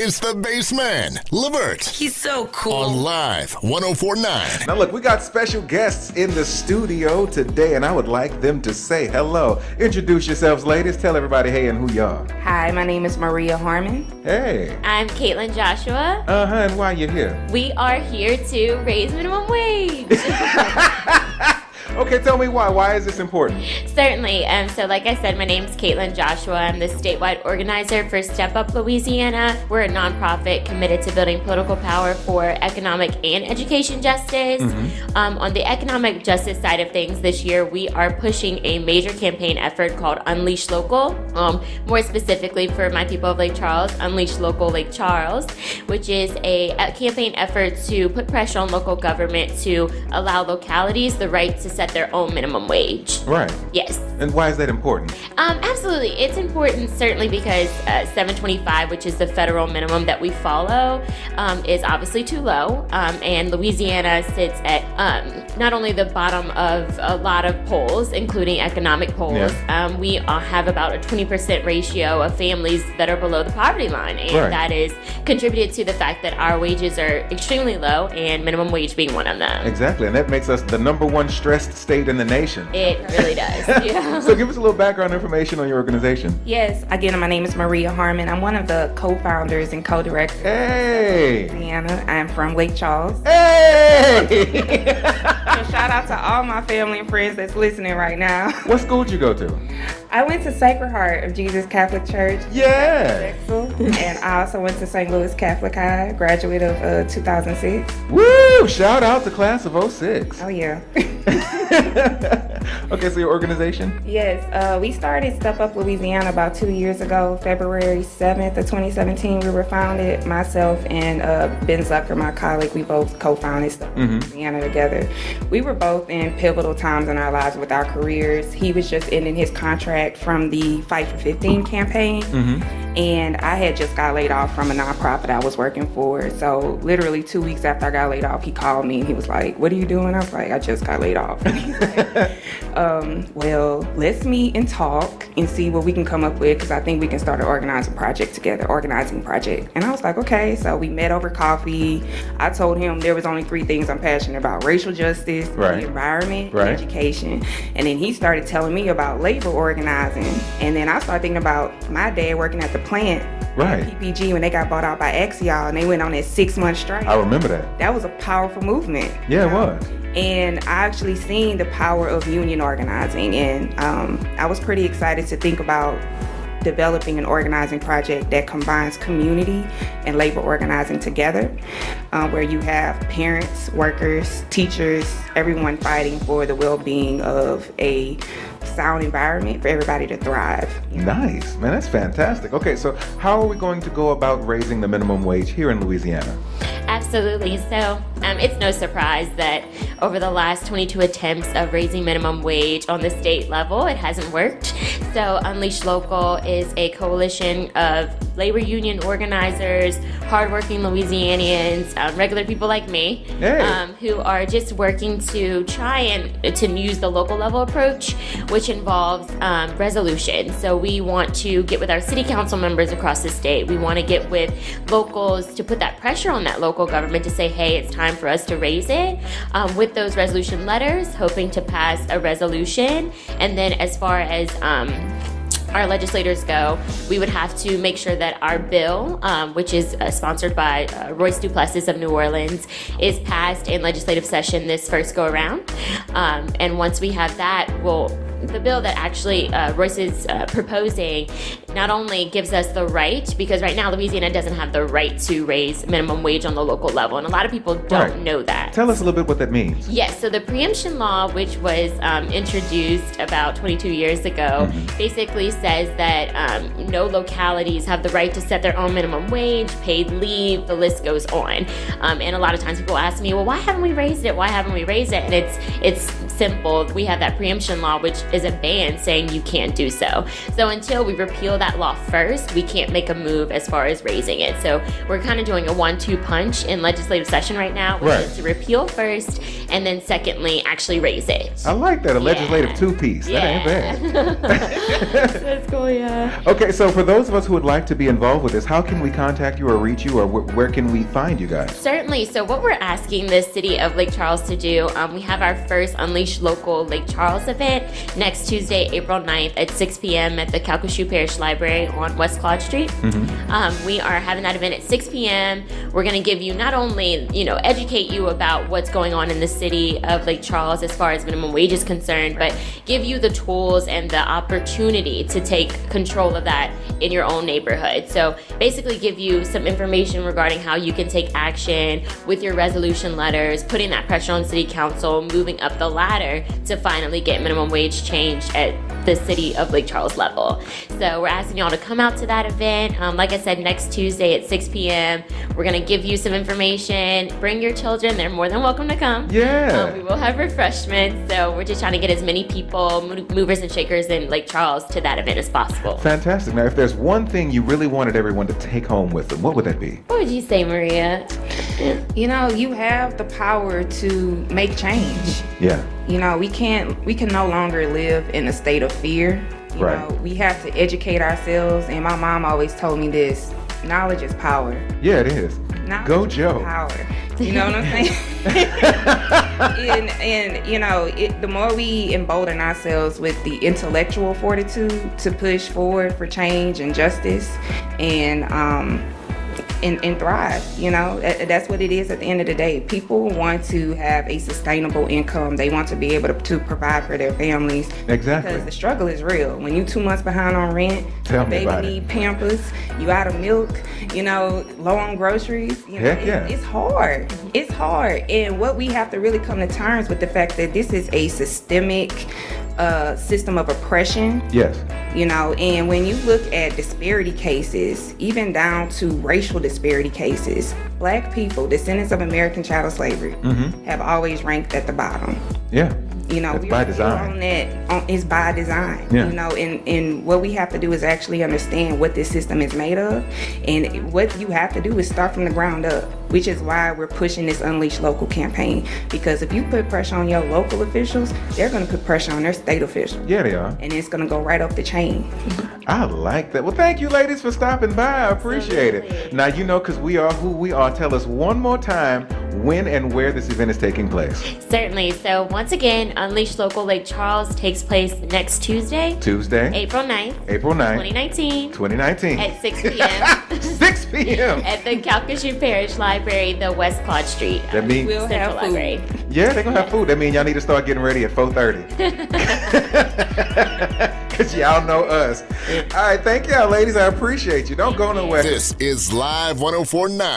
It's the Bassman, Levert. He's so cool. On Live 104.9. Now look, we got special guests in the studio today, and I would like them to say hello. Introduce yourselves, ladies. Tell everybody hey and who you are. Hi, my name is Maria Harmon. Hey. I'm Kaitlyn Joshua. And why you here? We are here to raise minimum wage. Okay, tell me why. Why is this important? Certainly. So like I said, my name is Kaitlyn Joshua. I'm the statewide organizer for Step Up Louisiana. We're a nonprofit committed to building political power for economic and education justice. On the economic justice side of things, this year we are pushing a major campaign effort called Unleash Local. More specifically for my people of Lake Charles, Unleash Local Lake Charles, which is a campaign effort to put pressure on local government to allow localities the right to set their own minimum wage. Right. Yes. And why is that important? Absolutely. It's important certainly because $7.25, which is the federal minimum that we follow, is obviously too low. And Louisiana sits at not only the bottom of a lot of polls, including economic polls, we have about a 20% ratio of families that are below the poverty line. And that is contributed to the fact that our wages are extremely low and minimum wage being one of them. Exactly. And that makes us the number one stressed state in the nation. It really does. Yeah. So give us a little background information on your organization. Yes, again, my name is Maria Harmon. I'm one of the co-founders and co-directors. Hey! Of Louisiana. I'm from Lake Charles. Hey! So shout out to all my family and friends that's listening right now. What school did you go to? I went to Sacred Heart of Jesus Catholic Church. Yeah! And I also went to St. Louis Catholic High, graduate of 2006. Woo! Shout out to class of 06. Oh, yeah. Okay, so your organization? Yes, we started Step Up Louisiana about 2 years ago. February 7th of 2017, we were founded. Myself and Ben Zucker, my colleague, we both co-founded Step Up Louisiana together. We were both in pivotal times in our lives with our careers. He was just ending his contract from the Fight for 15 campaign. And I had just got laid off from a nonprofit I was working for. So literally 2 weeks after I got laid off, he called me and he was like, "What are you doing?" I was like, "I just got laid off." Well, let's meet and talk and see what we can come up with, because I think we can start an organizing project together. And I was like, okay. So we met over coffee. I told him there was only 3 things I'm passionate about: racial justice, the environment, and education. And then he started telling me about labor organizing. And then I started thinking about my dad working at the plant, PPG, when they got bought out by Axial, and they went on that 6-month strike. I remember that. That was a powerful movement. Yeah, it was. And I actually seen the power of union organizing, and I was pretty excited to think about developing an organizing project that combines community and labor organizing together, where you have parents, workers, teachers, everyone fighting for the well-being of a sound environment for everybody to thrive. Nice, man, that's fantastic. Okay, so how are we going to go about raising the minimum wage here in Louisiana? Absolutely. So it's no surprise that over the last 22 attempts of raising minimum wage on the state level, it hasn't worked. So Unleash Local is a coalition of labor union organizers, hardworking Louisianians, regular people like me, who are just working to try and to use the local level approach, which involves resolution. So we want to get with our city council members across the state. We want to get with locals to put that pressure on that local government to say, hey, it's time for us to raise it, with those resolution letters, hoping to pass a resolution. And then as far as our legislators go, we would have to make sure that our bill, which is sponsored by Royce Duplessis of New Orleans, is passed in legislative session this first go around. And once we have that, the bill that actually Royce is proposing not only gives us the right, because right now Louisiana doesn't have the right to raise minimum wage on the local level, and a lot of people don't know that. Tell us a little bit what that means. Yes, so the preemption law, which was introduced about 22 years ago, basically says that no localities have the right to set their own minimum wage, paid leave, the list goes on. And a lot of times people ask me, well, why haven't we raised it? And it's simple. We have that preemption law, which is a ban saying you can't do so. So until we repeal that law first, we can't make a move as far as raising it. So we're kind of doing a 1-2 punch in legislative session right now, which is to repeal first, and then secondly, actually raise it. I like that, a legislative two-piece. That ain't bad. That's cool, yeah. Okay, so for those of us who would like to be involved with this, how can we contact you or reach you, or where can we find you guys? Certainly. So what we're asking the city of Lake Charles to do, we have our first Unleash Local Lake Charles event next Tuesday, April 9th at 6 p.m. at the Calcasieu Parish Library on West Claude Street. We are having that event at 6 p.m. We're going to give you not only, educate you about what's going on in the city of Lake Charles as far as minimum wage is concerned, but give you the tools and the opportunity to take control of that in your own neighborhood. So basically give you some information regarding how you can take action with your resolution letters, putting that pressure on city council, moving up the ladder to finally get minimum wage changed at the city of Lake Charles level. So we're asking y'all to come out to that event. Like I said, next Tuesday at 6 p.m. We're going to give you some information. Bring your children. They're more than welcome to come. Yeah. We will have refreshments. So we're just trying to get as many people, movers and shakers in Lake Charles to that event as possible. Fantastic. Now, if there's one thing you really wanted everyone to take home with them, what would that be? What would you say, Maria? You have the power to make change. Yeah. We can no longer live in a state of fear. We have to educate ourselves, and my mom always told me this: knowledge is power. Yeah, it is. Knowledge Go is Joe. Power. You know what I'm saying? and the more we embolden ourselves with the intellectual fortitude to push forward for change and justice and thrive, that's what it is at the end of the day. People want to have a sustainable income. They want to be able to provide for their families. Exactly. Because the struggle is real. When you 2 months behind on rent, baby need Pampers, you out of milk, low on groceries. It's hard. It's hard. And what we have to really come to terms with the fact that this is a systemic system of oppression. Yes. And when you look at disparity cases, even down to racial disparity cases, Black people, descendants of American chattel slavery, have always ranked at the bottom. Yeah. It's by design. It's by design. Yeah. And what we have to do is actually understand what this system is made of. And what you have to do is start from the ground up, which is why we're pushing this Unleash Local campaign. Because if you put pressure on your local officials, they're going to put pressure on their state officials. Yeah, they are. And it's going to go right up the chain. I like that. Well, thank you, ladies, for stopping by. I appreciate it. Now, because we are who we are, tell us one more time when and where this event is taking place. Certainly. So once again, Unleash Local Lake Charles takes place next Tuesday, April 9th, 2019. At 6 p.m. 6 p.m. at the Calcasieu Parish Library, the West Claude Street That means we'll Central have food. Library. Yeah, they're going to have food. That means y'all need to start getting ready at 4:30. Because y'all know us. All right, thank y'all, ladies. I appreciate you. Don't go nowhere. This is Live 1049.